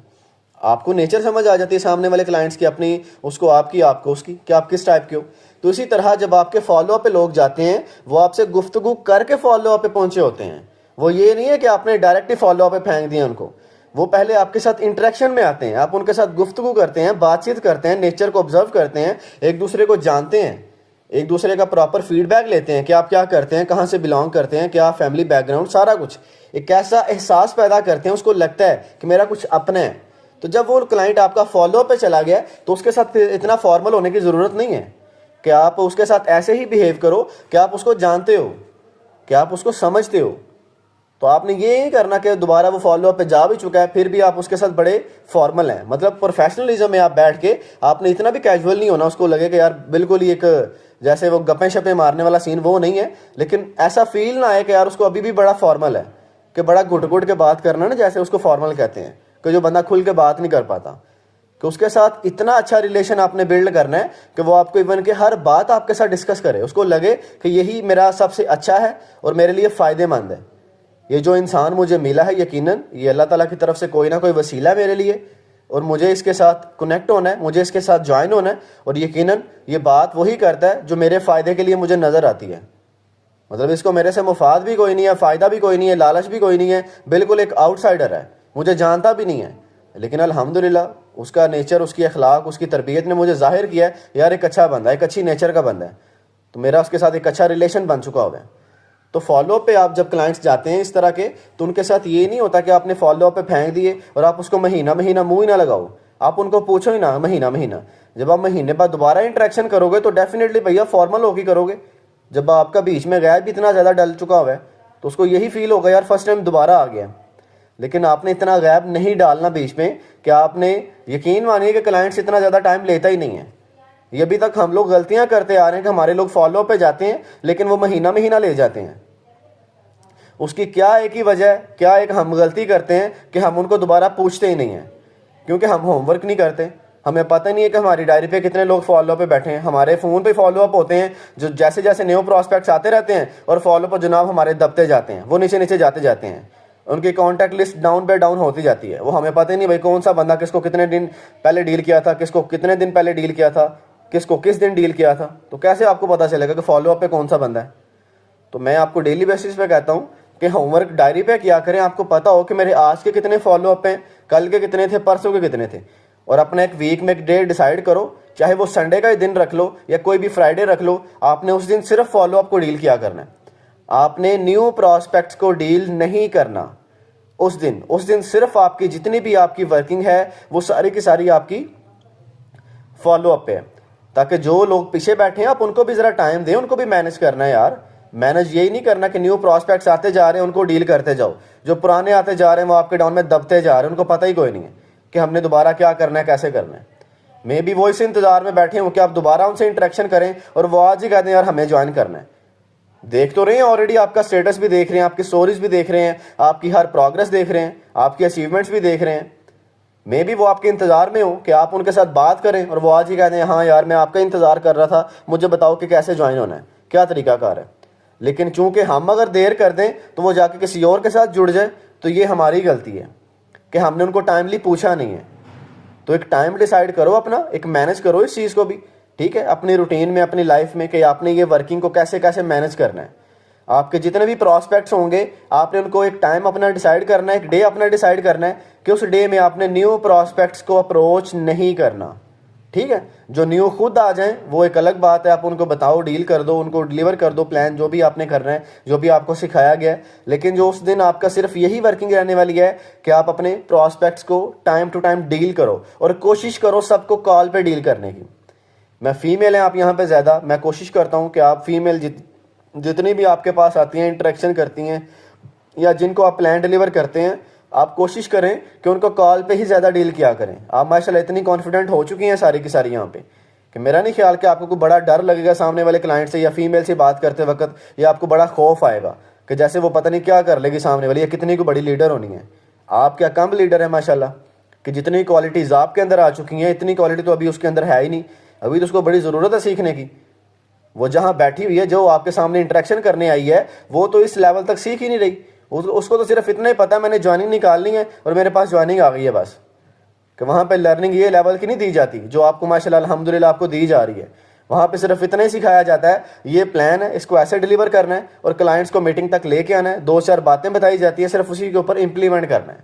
آپ کو نیچر سمجھ آ جاتی ہے سامنے والے کلائنٹس کی, اپنی اس کو آپ کی, آپ کو اس کی, کہ آپ کس ٹائپ کے ہو. تو اسی طرح جب آپ کے فالو اپ پہ لوگ جاتے ہیں وہ آپ سے گفتگو کر کے فالو اپ پہ پہنچے ہوتے ہیں. وہ یہ نہیں ہے کہ آپ نے ڈائریکٹلی فالو اپ پہ پھینک دیا ان کو, وہ پہلے آپ کے ساتھ انٹریکشن میں آتے ہیں, آپ ان کے ساتھ گفتگو کرتے ہیں, بات چیت کرتے ہیں, نیچر کو آبزرو کرتے ہیں, ایک دوسرے کو جانتے ہیں, ایک دوسرے کا پراپر فیڈ بیک لیتے ہیں کہ آپ کیا کرتے ہیں, کہاں سے بلانگ کرتے ہیں, کیا فیملی بیک گراؤنڈ, سارا کچھ. ایک ایسا احساس پیدا کرتے ہیں, اس کو لگتا ہے کہ میرا کچھ اپنا ہے. تو جب وہ کلائنٹ آپ کا فالو اپ پہ چلا گیا تو اس کے ساتھ اتنا فارمل ہونے کی ضرورت نہیں ہے, کہ آپ اس کے ساتھ ایسے ہی بیہیو کرو کہ آپ اس کو جانتے ہو, کہ آپ اس کو سمجھتے ہو. تو آپ نے یہ نہیں کرنا کہ دوبارہ وہ فالو اپ پہ جا بھی چکا ہے پھر بھی آپ اس کے ساتھ بڑے فارمل ہیں, مطلب پروفیشنلزم میں آپ بیٹھ کے آپ نے اتنا بھی کیجول نہیں ہونا, اس کو لگے کہ یار بالکل ہی ایک جیسے وہ گپیں شپیں مارنے والا سین وہ نہیں ہے, لیکن ایسا فیل نہ آئے کہ یار اس کو ابھی بھی بڑا فارمل ہے, کہ بڑا گھٹ گھٹ کے بات کرنا نا جیسے اس کو فارمل کہتے ہیں, کہ جو بندہ کھل کے بات نہیں کر پاتا. کہ اس کے ساتھ اتنا اچھا ریلیشن آپ نے بلڈ کرنا ہے کہ وہ آپ کو ایون کہ ہر بات آپ کے ساتھ ڈسکس کرے, اس کو لگے کہ یہی میرا سب سے اچھا ہے اور میرے لیے فائدے مند ہے. یہ جو انسان مجھے ملا ہے یقیناً یہ اللہ تعالیٰ کی طرف سے کوئی نہ کوئی وسیلہ ہے میرے لیے, اور مجھے اس کے ساتھ کنیکٹ ہونا ہے, مجھے اس کے ساتھ جوائن ہونا ہے, اور یقیناً یہ بات وہی کرتا ہے جو میرے فائدے کے لیے مجھے نظر آتی ہے. مطلب اس کو میرے سے مفاد بھی کوئی نہیں ہے, فائدہ بھی کوئی نہیں ہے, لالچ بھی کوئی نہیں ہے, بالکل ایک آؤٹ سائڈر ہے, مجھے جانتا بھی نہیں ہے, لیکن الحمدللہ اس کا نیچر, اس کی اخلاق, اس کی تربیت نے مجھے ظاہر کیا ہے یار ایک اچھا بندہ ہے, ایک اچھی نیچر کا بندہ ہے, تو میرا اس کے ساتھ ایک اچھا ریلیشن بن چکا ہوا ہے. تو فالو اپ پہ آپ جب کلائنٹس جاتے ہیں اس طرح کے, تو ان کے ساتھ یہ نہیں ہوتا کہ آپ نے فالو اپ پہ پھینک دیے اور آپ اس کو مہینہ مہینہ منہ ہی نہ لگاؤ, آپ ان کو پوچھو ہی نہ مہینہ مہینہ. جب آپ مہینے بعد دوبارہ انٹریکشن کرو گے تو ڈیفینیٹلی بھیا فارمل ہو کے کرو گے. جب آپ کا بیچ میں غیب بھی اتنا زیادہ ڈل چکا ہوا ہے تو اس کو یہی فیل ہوگا یار فرسٹ ٹائم دوبارہ آ گیا. لیکن آپ نے اتنا غیب نہیں ڈالنا بیچ میں کہ آپ نے, یقین مانیے کہ کلائنٹس اتنا زیادہ ٹائم لیتا ہی نہیں ہے. یہ ابھی تک ہم لوگ غلطیاں کرتے آ رہے ہیں کہ ہمارے لوگ فالو اپ پہ جاتے ہیں لیکن وہ مہینہ مہینہ لے جاتے ہیں. اس کی کیا ایک ہی وجہ ہے, کیا ایک ہم غلطی کرتے ہیں کہ ہم ان کو دوبارہ پوچھتے ہی نہیں ہیں, کیونکہ ہم ہوم ورک نہیں کرتے. ہمیں پتہ نہیں ہے کہ ہماری ڈائری پہ کتنے لوگ فالو اپ پہ بیٹھے ہیں. ہمارے فون پہ فالو اپ ہوتے ہیں جو جیسے جیسے نیو پراسپیکٹس آتے رہتے ہیں, اور فالو اپ جناب ہمارے دبتے جاتے ہیں, وہ نیچے نیچے جاتے ہیں, ان کی کانٹیکٹ لسٹ ڈاؤن پہ ڈاؤن ہوتی جاتی ہے. وہ ہمیں پتہ ہی نہیں بھائی کون سا بندہ کس کو کتنے دن پہلے ڈیل کیا تھا, کس کو کتنے دن پہلے ڈیل کیا تھا, کس کو کس دن ڈیل کیا تھا. تو کیسے آپ کو پتہ چلے گا کہ فالو اپ پہ کون سا بندہ ہے. تو میں آپ کو ڈیلی بیسس پہ کہتا ہوں کہ ہوم ورک ڈائری پہ کیا کریں, آپ کو پتا ہو کہ میرے آج کے کتنے فالو اپ ہیں, کل کے کتنے تھے, پرسوں کے کتنے تھے, اور اپنا ایک ویک میں ایک ڈے ڈیسائیڈ کرو چاہے وہ سنڈے کا ہی دن رکھ لو یا کوئی بھی فرائیڈے رکھ لو, آپ نے اس دن صرف فالو اپ کو ڈیل کیا کرنا ہے. آپ نے نیو پراسپیکٹس کو ڈیل نہیں کرنا اس دن صرف آپ کی جتنی بھی آپ کی ورکنگ ہے وہ ساری کی ساری آپ کی فالو اپ ہے, تاکہ جو لوگ پیچھے بیٹھے ہیں آپ ان کو بھی ذرا ٹائم دیں, ان کو بھی مینج کرنا ہے یار. مینج یہی نہیں کرنا کہ نیو پراسپیکٹس آتے جا رہے ہیں ان کو ڈیل کرتے جاؤ, جو پرانے آتے جا رہے ہیں وہ آپ کے ڈاؤن میں دبتے جا رہے ہیں, ان کو پتہ ہی کوئی نہیں ہے کہ ہم نے دوبارہ کیا کرنا ہے, کیسے کرنا ہے. میں بھی وہ اس انتظار میں بیٹھے ہوں کہ آپ دوبارہ ان سے انٹریکشن کریں اور وہ آج ہی کہتے ہیں یار ہمیں جوائن کرنا ہے. دیکھ تو رہے ہیں آلریڈی, آپ کا اسٹیٹس بھی دیکھ رہے ہیں, آپ کی اسٹوریز بھی دیکھ رہے ہیں, آپ کی ہر پروگرس دیکھ رہے ہیں, آپ کی اچیومنٹس بھی دیکھ رہے ہیں. میں بھی وہ آپ کے انتظار میں ہوں کہ آپ ان کے ساتھ بات کریں اور وہ آج ہی کہتے ہیں ہاں یار میں آپ کا انتظار کر رہا تھا, مجھے بتاؤ کہ کیسے جوائن ہونا ہے, کیا طریقہ کار ہے. لیکن چونکہ ہم اگر دیر کر دیں تو وہ جا کے کسی اور کے ساتھ جڑ جائے, تو یہ ہماری غلطی ہے کہ ہم نے ان کو ٹائملی پوچھا نہیں ہے. تو ایک ٹائم ڈیسائیڈ کرو اپنا, ایک مینج کرو اس چیز کو بھی, ٹھیک ہے, اپنی روٹین میں, اپنی لائف میں, کہ آپ نے یہ ورکنگ کو کیسے کیسے مینج کرنا ہے. آپ کے جتنے بھی پراسپیکٹس ہوں گے آپ نے ان کو ایک ٹائم اپنا ڈیسائیڈ کرنا ہے, ایک ڈے اپنا ڈیسائیڈ کرنا ہے کہ اس ڈے میں آپ نے نیو پراسپیکٹس کو اپروچ نہیں کرنا, ٹھیک ہے. جو نیو خود آ جائیں وہ ایک الگ بات ہے, آپ ان کو بتاؤ, ڈیل کر دو, ان کو ڈیلیور کر دو پلان جو بھی آپ نے کرنا ہے, جو بھی آپ کو سکھایا گیا ہے. لیکن جو اس دن آپ کا صرف یہی ورکنگ رہنے والی ہے کہ آپ اپنے پراسپیکٹس کو ٹائم ٹو ٹائم ڈیل کرو, اور کوشش کرو سب کو کال پہ ڈیل کرنے کی. میں فیمیل ہیں آپ یہاں پہ زیادہ, میں کوشش کرتا ہوں کہ آپ فیمیل جتنی بھی آپ کے پاس آتی ہیں, انٹریکشن کرتی ہیں, یا جن کو آپ پلان ڈیلیور کرتے ہیں, آپ کوشش کریں کہ ان کو کال پہ ہی زیادہ ڈیل کیا کریں. آپ ماشاءاللہ اتنی کانفیڈنٹ ہو چکی ہیں ساری کی ساری یہاں پہ کہ میرا نہیں خیال کہ آپ کو کوئی بڑا ڈر لگے گا سامنے والے کلائنٹ سے یا فیمیل سے بات کرتے وقت, یا آپ کو بڑا خوف آئے گا کہ جیسے وہ پتہ نہیں کیا کر لے گی سامنے والی, یا کتنی کو بڑی لیڈر ہونی ہے. آپ کیا کم لیڈر ہے ماشاءاللہ, کہ جتنی کوالٹیز آپ کے اندر آ چکی ہیں اتنی کوالٹی تو ابھی اس کے اندر ہے ہی نہیں, ابھی تو اس کو بڑی ضرورت ہے سیکھنے کی. وہ جہاں بیٹھی ہوئی ہے, جو آپ کے سامنے انٹریکشن کرنے آئی ہے, وہ تو اس لیول تک سیکھ ہی نہیں رہی. اس کو تو صرف اتنا ہی پتہ ہے میں نے جوائننگ نکالنی ہے اور میرے پاس جوائننگ آ گئی ہے بس, کہ وہاں پہ لرننگ یہ لیول کی نہیں دی جاتی جو آپ کو ماشاءاللہ الحمدللہ آپ کو دی جا رہی ہے. وہاں پہ صرف اتنا ہی سکھایا جاتا ہے, یہ پلان ہے, اس کو ایسے ڈیلیور کرنا ہے اور کلائنٹس کو میٹنگ تک لے کے آنا ہے, 2-4 باتیں بتائی جاتی ہیں, صرف اسی کے اوپر امپلیمنٹ کرنا ہے.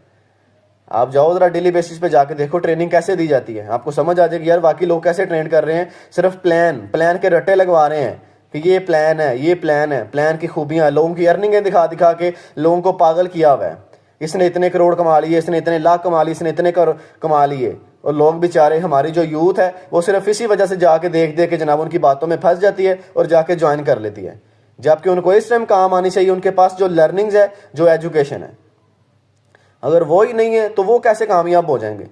آپ جاؤ ذرا ڈیلی بیسس پہ جا کے دیکھو ٹریننگ کیسے دی جاتی ہے, آپ کو سمجھ آ جائے گی یار واقعی لوگ کیسے ٹرین کر رہے ہیں. صرف پلان کے رٹے لگوا رہے ہیں کہ یہ پلان ہے, یہ پلان ہے, پلان کی خوبیاں, لوگوں کی ارننگیں دکھا دکھا کے لوگوں کو پاگل کیا ہوا ہے. اس نے اتنے کروڑ کما لیے, اس نے اتنے لاکھ کما لیے, اس نے اتنے کما لیے, اور لوگ بیچارے ہماری جو یوتھ ہے وہ صرف اسی وجہ سے جا کے دیکھ کے جناب ان کی باتوں میں پھنس جاتی ہے اور جا کے جوائن کر لیتی ہے, جبکہ ان کو اس ٹائم کام آنی چاہیے. ان کے پاس جو لرننگز ہے, جو ایجوکیشن ہے, اگر وہ ہی نہیں ہے تو وہ کیسے کامیاب ہو جائیں گے.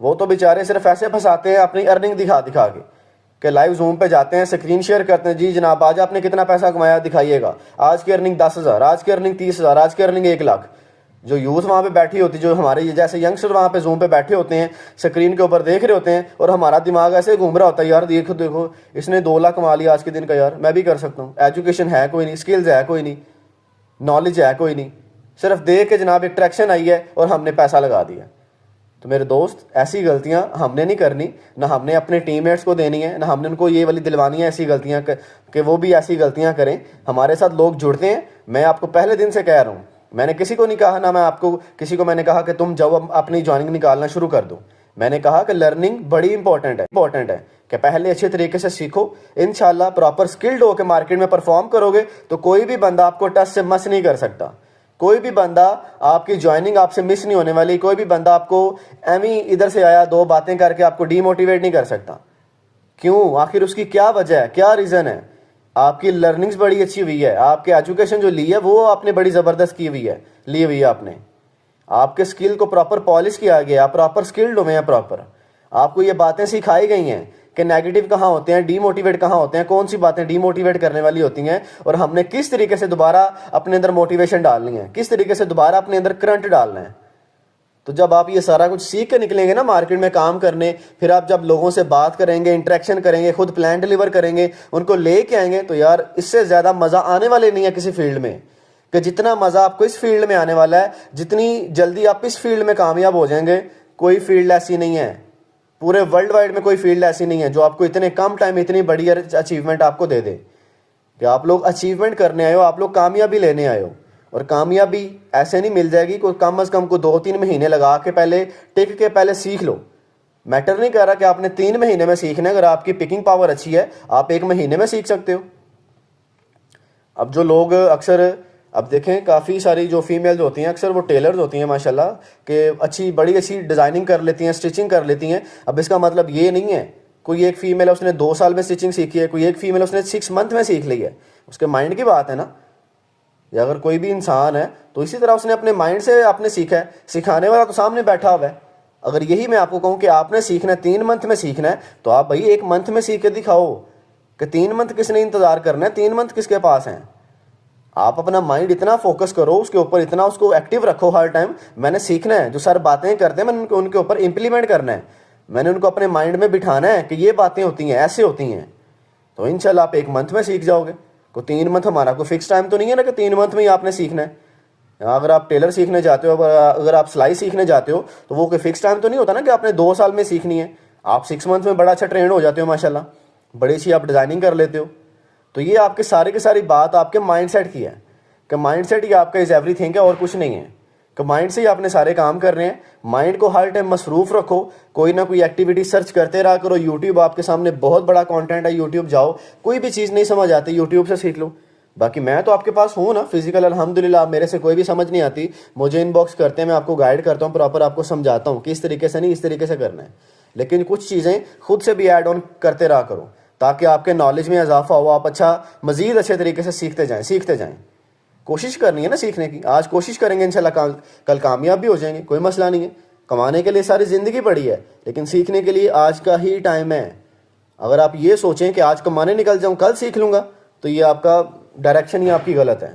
وہ تو بیچارے صرف ایسے پھنساتے ہیں اپنی ارننگ دکھا دکھا کے, کہ لائیو زوم پہ جاتے ہیں, اسکرین شیئر کرتے ہیں, جی جناب آج آپ نے کتنا پیسہ کمایا دکھائیے گا, آج کی ارننگ 10,000, آج کی ارننگ 30,000, آج کی ارننگ 1 لاکھ. جو یوتھ وہاں پہ بیٹھی ہوتی, جو ہمارے جیسے ینگسٹر وہاں پہ زوم پہ بیٹھے ہوتے ہیں, اسکرین کے اوپر دیکھ رہے ہوتے ہیں, اور ہمارا دماغ ایسے گھوم رہا ہوتا ہے یار دیکھو دیکھو اس نے 2 لاکھ کما لیا آج کے دن کا, یار میں بھی کر سکتا ہوں. ایجوکیشن ہے کوئی نہیں, اسکلز ہے کوئی نہیں, نالج ہے کوئی نہیں, صرف دیکھ کے جناب ایک ٹریکشن آئی ہے اور ہم نے پیسہ لگا دیا. تو میرے دوست ایسی غلطیاں ہم نے نہیں کرنی, نہ ہم نے اپنے ٹیم میٹس کو دینی ہے, نہ ہم نے ان کو یہ والی دلوانی ہے ایسی غلطیاں کہ وہ بھی ایسی غلطیاں کریں. ہمارے ساتھ لوگ جڑتے ہیں, میں آپ کو پہلے دن سے کہہ رہا ہوں, میں نے کسی کو نہیں کہا, نہ میں آپ کو کسی کو میں نے کہا کہ تم جاؤ اپنی جوائننگ نکالنا شروع کر دو. میں نے کہا کہ لرننگ بڑی امپورٹنٹ ہے کہ پہلے اچھے طریقے سے سیکھو, انشاءاللہ پراپر سکلڈ ہو کے مارکیٹ میں پرفارم کرو گے تو کوئی بھی بندہ آپ کو ٹچ سے مس نہیں کر سکتا. کوئی بھی بندہ آپ کی جوائننگ آپ سے مس نہیں ہونے والی. کوئی بھی بندہ آپ کو ایویں ادھر سے آیا 2 باتیں کر کے آپ کو ڈی موٹیویٹ نہیں کر سکتا. کیوں؟ آخر اس کی کیا وجہ ہے, کیا ریزن ہے؟ آپ کی لرننگز بڑی اچھی ہوئی ہے, آپ کی ایجوکیشن جو لی ہے وہ آپ نے بڑی زبردست کی ہوئی ہے, لی ہوئی ہے آپ نے, آپ کے سکل کو پراپر پالش کیا گیا, آپ پراپر سکلڈ ہوئے ہیں, پراپر آپ کو یہ باتیں سکھائی گئی ہیں کہ نیگیٹو کہاں ہوتے ہیں, ڈی موٹیویٹ کہاں ہوتے ہیں, کون سی باتیں ڈی موٹیویٹ کرنے والی ہوتی ہیں, اور ہم نے کس طریقے سے دوبارہ اپنے اندر موٹیویشن ڈالنی ہے, کس طریقے سے دوبارہ اپنے اندر کرنٹ ڈالنا ہے. تو جب آپ یہ سارا کچھ سیکھ کے نکلیں گے نا مارکیٹ میں کام کرنے, پھر آپ جب لوگوں سے بات کریں گے, انٹریکشن کریں گے, خود پلان ڈیلیور کریں گے, ان کو لے کے آئیں گے, تو یار اس سے زیادہ مزہ آنے والے نہیں ہے کسی فیلڈ میں, کہ جتنا مزہ آپ کو اس فیلڈ میں آنے والا ہے, جتنی جلدی آپ اس فیلڈ میں کامیاب ہو جائیں گے, کوئی فیلڈ ایسی نہیں ہے, پورے ورلڈ وائڈ میں کوئی فیلڈ ایسی نہیں ہے جو آپ کو اتنے کم ٹائم اتنی بڑی اچیومنٹ آپ کو دے دے. کہ آپ لوگ اچیومنٹ کرنے آئے ہو, آپ لوگ کامیابی لینے آئے ہو, اور کامیابی ایسے نہیں مل جائے گی, کوئی کم از کم کو 2-3 مہینے لگا کے پہلے ٹک کے پہلے سیکھ لو, میٹر نہیں کر رہا کہ آپ نے 3 مہینے میں سیکھنا ہے. اگر آپ کی پکنگ پاور اچھی ہے آپ 1 مہینے میں سیکھ سکتے ہو. اب جو لوگ اکثر اب دیکھیں کافی ساری جو فیمیلز ہوتی ہیں اکثر وہ ٹیلرز ہوتی ہیں ماشاءاللہ کہ بڑی اچھی ڈیزائننگ کر لیتی ہیں, سٹچنگ کر لیتی ہیں. اب اس کا مطلب یہ نہیں ہے کوئی ایک فیمیل ہے اس نے 2 سال میں سٹچنگ سیکھی ہے, کوئی ایک فیمیل اس نے 6 منتھ میں سیکھ لی ہے. اس کے مائنڈ کی بات ہے نا. یا اگر کوئی بھی انسان ہے تو اسی طرح اس نے اپنے مائنڈ سے آپ نے سیکھا ہے, سکھانے والا تو سامنے بیٹھا ہوا ہے. اگر یہی میں آپ کو کہوں کہ آپ نے سیکھنا ہے 3 منتھ میں سیکھنا ہے تو آپ بھائی 1 منتھ میں سیکھ کے دکھاؤ کہ 3 منتھ کس نے انتظار کرنا ہے, 3 منتھ کس کے پاس ہیں. آپ اپنا مائنڈ اتنا فوکس کرو اس کے اوپر, اتنا اس کو ایکٹیو رکھو ہر ٹائم. میں نے سیکھنا ہے, جو سر باتیں کرتے ہیں میں نے ان کے اوپر امپلیمنٹ کرنا ہے, میں نے ان کو اپنے مائنڈ میں بٹھانا ہے کہ یہ باتیں ہوتی ہیں, ایسے ہوتی ہیں. تو انشاءاللہ آپ 1 منتھ میں سیکھ جاؤ گے. کوئی 3 منتھ ہمارا کوئی فکس ٹائم تو نہیں ہے نا کہ 3 منتھ میں ہی آپ نے سیکھنا ہے. اگر آپ ٹیلر سیکھنے جاتے ہو, اگر آپ سلائی سیکھنے جاتے ہو تو وہ کوئی فکس ٹائم تو نہیں ہوتا نا کہ آپ نے 2 سال میں سیکھنی ہے. آپ 6 منتھ میں بڑا اچھا ٹرینڈ ہو جاتے ہو ماشاءاللہ, بڑی اچھی آپ ڈیزائننگ کر لیتے ہو. تو یہ آپ کے سارے کی ساری بات آپ کے مائنڈ سیٹ کی ہے کہ مائنڈ سیٹ ہی آپ کا از ایوری تھنگ ہے اور کچھ نہیں ہے. کہ مائنڈ سے ہی آپ نے سارے کام کر رہے ہیں. مائنڈ کو ہر ٹائم مصروف رکھو, کوئی نہ کوئی ایکٹیویٹی سرچ کرتے رہا کرو. یوٹیوب آپ کے سامنے بہت بڑا کانٹینٹ ہے, یوٹیوب جاؤ, کوئی بھی چیز نہیں سمجھ آتی یوٹیوب سے سیکھ لو. باقی میں تو آپ کے پاس ہوں نا فزیکل, الحمدللہ. آپ میرے سے کوئی بھی سمجھ نہیں آتی مجھے ان باکس کرتے ہیں, میں آپ کو گائیڈ کرتا ہوں, پراپر آپ کو سمجھاتا ہوں کہ اس طریقے سے نہیں اس طریقے سے کرنا ہے. لیکن کچھ چیزیں خود سے بھی ایڈ آن کرتے رہا کرو تاکہ آپ کے نالج میں اضافہ ہو, آپ مزید اچھے طریقے سے سیکھتے جائیں. کوشش کرنی ہے نا سیکھنے کی. آج کوشش کریں گے انشاءاللہ کل کامیاب بھی ہو جائیں گے, کوئی مسئلہ نہیں ہے. کمانے کے لیے ساری زندگی پڑی ہے لیکن سیکھنے کے لیے آج کا ہی ٹائم ہے. اگر آپ یہ سوچیں کہ آج کمانے نکل جاؤں کل سیکھ لوں گا تو یہ آپ کا ڈائریکشن ہی آپ کی غلط ہے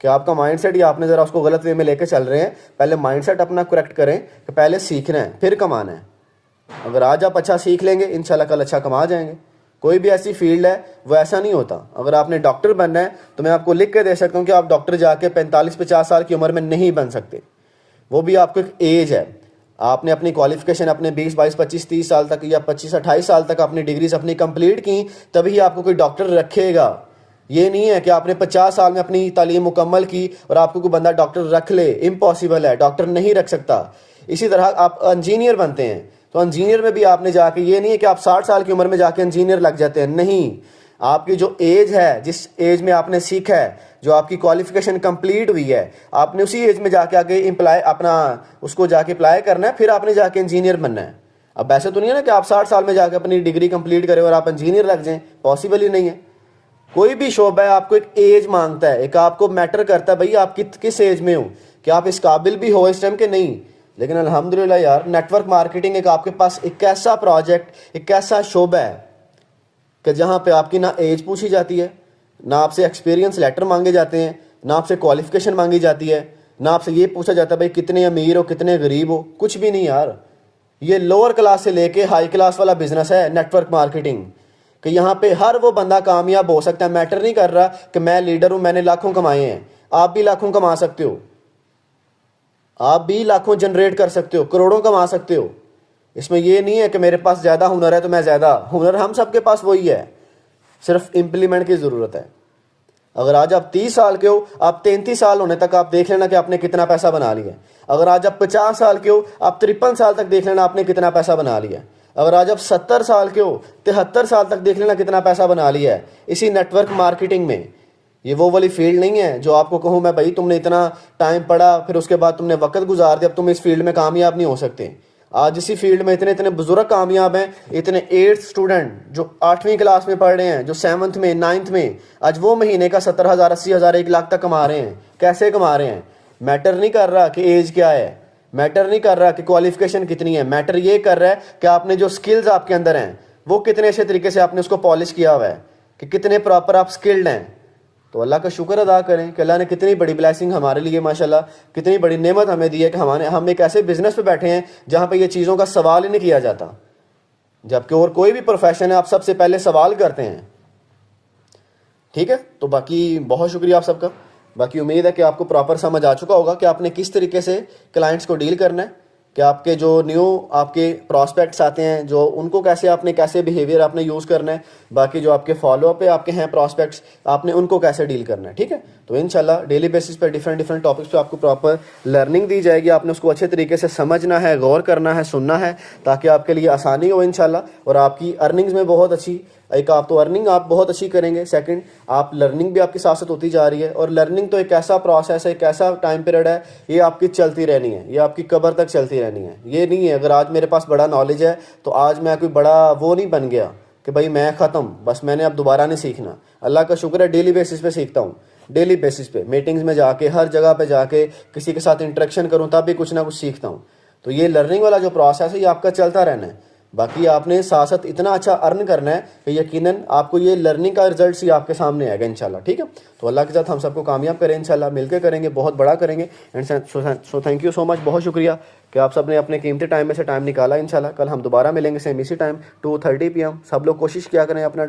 کہ آپ کا مائنڈ سیٹ ہی آپ نے ذرا اس کو غلط وے میں لے کے چل رہے ہیں. پہلے مائنڈ سیٹ اپنا کریکٹ کریں کہ پہلے سیکھنا ہے پھر کمانا ہے. اگر آج آپ اچھا سیکھ لیں گے انشاءاللہ کل اچھا کما جائیں گے. کوئی بھی ایسی فیلڈ ہے وہ ایسا نہیں ہوتا. اگر آپ نے ڈاکٹر بننا ہے تو میں آپ کو لکھ کے دے سکتا ہوں کہ آپ ڈاکٹر جا کے 45-50 سال کی عمر میں نہیں بن سکتے. وہ بھی آپ کو ایک ایج ہے. آپ نے اپنی کوالیفیکیشن اپنے 20-22-25-30 سال تک یا 25-28 سال تک اپنی ڈگریز اپنی کمپلیٹ کی تبھی آپ کو کوئی ڈاکٹر رکھے گا. یہ نہیں ہے کہ آپ نے 50 سال میں اپنی تعلیم مکمل کی اور آپ کو کوئی بندہ ڈاکٹر رکھ لے. امپاسبل ہے, ڈاکٹر نہیں رکھ سکتا. اسی طرح آپ انجینئر بنتے ہیں تو انجینئر میں بھی آپ نے جا کے یہ نہیں ہے کہ آپ 60 سال کی عمر میں جا کے انجینئر لگ جاتے ہیں. نہیں, آپ کی جو ایج ہے, جس ایج میں آپ نے سیکھا ہے, جو آپ کی کوالیفیکیشن کمپلیٹ ہوئی ہے, آپ نے اسی ایج میں جا کے آگے اس کو جا کے اپلائی کرنا ہے, پھر آپ نے جا کے انجینئر بننا ہے. اب ایسے تو نہیں ہے نا کہ آپ 60 سال میں جا کے اپنی ڈگری کمپلیٹ کریں اور آپ انجینئر لگ جائیں, پاسبل ہی نہیں ہے. کوئی بھی شعبہ ہے آپ کو ایک ایج مانگتا ہے, ایک آپ کو میٹر کرتا ہے بھائی آپ کس ایج میں ہو, کہ آپ اس قابل بھی ہو اس ٹائم کہ نہیں. لیکن الحمدللہ یار نیٹ ورک مارکیٹنگ ایک آپ کے پاس ایک ایسا پروجیکٹ, ایک ایسا شعبہ ہے کہ جہاں پہ آپ کی نہ ایج پوچھی جاتی ہے, نہ آپ سے ایکسپیرینس لیٹر مانگے جاتے ہیں, نہ آپ سے کوالیفیکیشن مانگی جاتی ہے, نہ آپ سے یہ پوچھا جاتا ہے بھائی کتنے امیر ہو کتنے غریب ہو. کچھ بھی نہیں یار. یہ لوور کلاس سے لے کے ہائی کلاس والا بزنس ہے نیٹ ورک مارکیٹنگ, کہ یہاں پہ ہر وہ بندہ کامیاب ہو سکتا ہے. میٹر نہیں کر رہا کہ میں لیڈر ہوں, میں نے لاکھوں کمائے ہیں. آپ بھی لاکھوں کما سکتے ہو, آپ بھی لاکھوں جنریٹ کر سکتے ہو, کروڑوں کما سکتے ہو. اس میں یہ نہیں ہے کہ میرے پاس زیادہ ہنر ہے تو میں زیادہ. ہنر ہم سب کے پاس وہی ہے, صرف امپلیمنٹ کی ضرورت ہے. اگر آج آپ 30 سال کے ہو, آپ 33 سال ہونے تک آپ دیکھ لینا کہ آپ نے کتنا پیسہ بنا لیا. اگر آج آپ 50 سال کے ہو, آپ 53 سال تک دیکھ لینا آپ نے کتنا پیسہ بنا لیا. اگر آج آپ 70 سال کے ہو, 73 سال تک دیکھ لینا کتنا پیسہ بنا لیا ہے اسی نیٹ ورک مارکیٹنگ میں. یہ وہ والی فیلڈ نہیں ہے جو آپ کو کہوں میں بھائی تم نے اتنا ٹائم پڑھا پھر اس کے بعد تم نے وقت گزار دیا, اب تم اس فیلڈ میں کامیاب نہیں ہو سکتے. آج اسی فیلڈ میں اتنے بزرگ کامیاب ہیں, اتنے 8th اسٹوڈنٹ جو 8ویں کلاس میں پڑھ رہے ہیں, جو 7th میں 9th میں, آج وہ مہینے کا 70,000 80,000 1 لاکھ تک کما رہے ہیں. کیسے کما رہے ہیں؟ میٹر نہیں کر رہا کہ ایج کیا ہے, میٹر نہیں کر رہا کہ کوالیفیکیشن کتنی ہے, میٹر یہ کر رہا ہے کہ آپ نے جو سکلز آپ کے اندر ہیں وہ کتنے اچھے طریقے سے آپ نے اس کو پالش کیا ہوا ہے, کہ کتنے پراپر آپ سکلڈ ہیں. تو اللہ کا شکر ادا کریں کہ اللہ نے کتنی بڑی بلیسنگ ہمارے لیے ماشاءاللہ, کتنی بڑی نعمت ہمیں دی ہے کہ ہم ایک ایسے بزنس پہ بیٹھے ہیں جہاں پہ یہ چیزوں کا سوال ہی نہیں کیا جاتا. جبکہ اور کوئی بھی پروفیشن ہے آپ سب سے پہلے سوال کرتے ہیں. ٹھیک ہے, تو باقی بہت شکریہ آپ سب کا. باقی امید ہے کہ آپ کو پراپر سمجھ آ چکا ہوگا کہ آپ نے کس طریقے سے کلائنٹس کو ڈیل کرنا ہے, کہ آپ کے جو نیو آپ کے پراسپیکٹس آتے ہیں جو ان کو کیسے بیہیویئر آپ نے یوز کرنا ہے, باقی جو آپ کے فالو اپ پہ آپ کے ہیں پراسپیکٹس آپ نے ان کو کیسے ڈیل کرنا ہے. ٹھیک ہے, تو انشاءاللہ ڈیلی بیسس پہ ڈفرینٹ ٹاپکس پہ آپ کو پراپر لرننگ دی جائے گی. آپ نے اس کو اچھے طریقے سے سمجھنا ہے, غور کرنا ہے, سننا ہے, تاکہ آپ کے لیے آسانی ہو انشاءاللہ. اور آپ کی ارننگز میں بہت اچھی, ایک آپ تو ارننگ آپ بہت اچھی کریں گے, سیکنڈ آپ لرننگ بھی آپ کے ساتھ ہوتی جا رہی ہے. اور لرننگ تو ایک ایسا پروسیس ہے, ایک ایسا ٹائم پیریڈ ہے, یہ آپ کی چلتی رہنی ہے, یہ آپ کی قبر تک چلتی رہنی ہے. یہ نہیں ہے اگر آج میرے پاس بڑا نالج ہے تو آج میں کوئی بڑا وہ نہیں بن گیا کہ بھائی میں ختم, بس میں نے اب دوبارہ نہیں سیکھنا. اللہ کا شکر ہے ڈیلی بیسس پہ سیکھتا ہوں, ڈیلی بیسس پہ میٹنگز میں جا کے, ہر جگہ پہ جا کے کسی کے ساتھ انٹریکشن کروں تب بھی کچھ نہ کچھ سیکھتا ہوں. تو یہ لرننگ والا جو پروسیس ہے یہ آپ کا چلتا رہنا ہے. باقی آپ نے ساتھ ساتھ اتنا اچھا ارن کرنا ہے کہ یقیناً آپ کو یہ لرننگ کا رزلٹس ہی آپ کے سامنے آئے گا انشاءاللہ. ٹھیک ہے, تو اللہ کے ساتھ ہم سب کو کامیاب کریں انشاءاللہ, مل کے کریں گے, بہت بڑا کریں گے. And so thank you so much, بہت شکریہ کہ آپ سب نے اپنے قیمتی ٹائم میں سے ٹائم نکالا. انشاءاللہ کل ہم دوبارہ ملیں گے سیم اسی ٹائم 2:30 PM. سب لوگ کوشش کیا کریں اپنا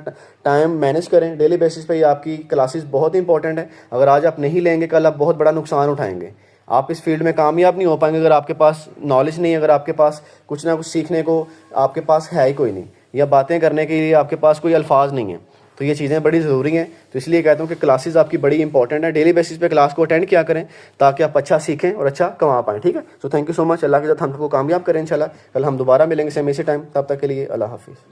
ٹائم مینیج کریں ڈیلی بیسس پہ. یہ آپ کی کلاسز بہت امپورٹنٹ ہیں, اگر آج آپ نہیں لیں گے کل آپ بہت بڑا نقصان اٹھائیں گے. آپ اس فیلڈ میں کامیاب نہیں ہو پائیں گے اگر آپ کے پاس نالج نہیں ہے, اگر آپ کے پاس کچھ نہ کچھ سیکھنے کو آپ کے پاس ہے ہی کوئی نہیں, یا باتیں کرنے کے لیے آپ کے پاس کوئی الفاظ نہیں ہیں. تو یہ چیزیں بڑی ضروری ہیں. تو اس لیے کہتا ہوں کہ کلاسز آپ کی بڑی امپورٹنٹ ہے, ڈیلی بیسس پہ کلاس کو اٹینڈ کیا کریں تاکہ آپ اچھا سیکھیں اور اچھا کما پائیں. ٹھیک ہے, سو تھینک یو سو مچ, اللہ کے ساتھ ہم کو کامیاب کریں انشاءاللہ. کل ہم دوبارہ ملیں گے سیم اسی ٹائم, تب تک کے لیے اللہ حافظ.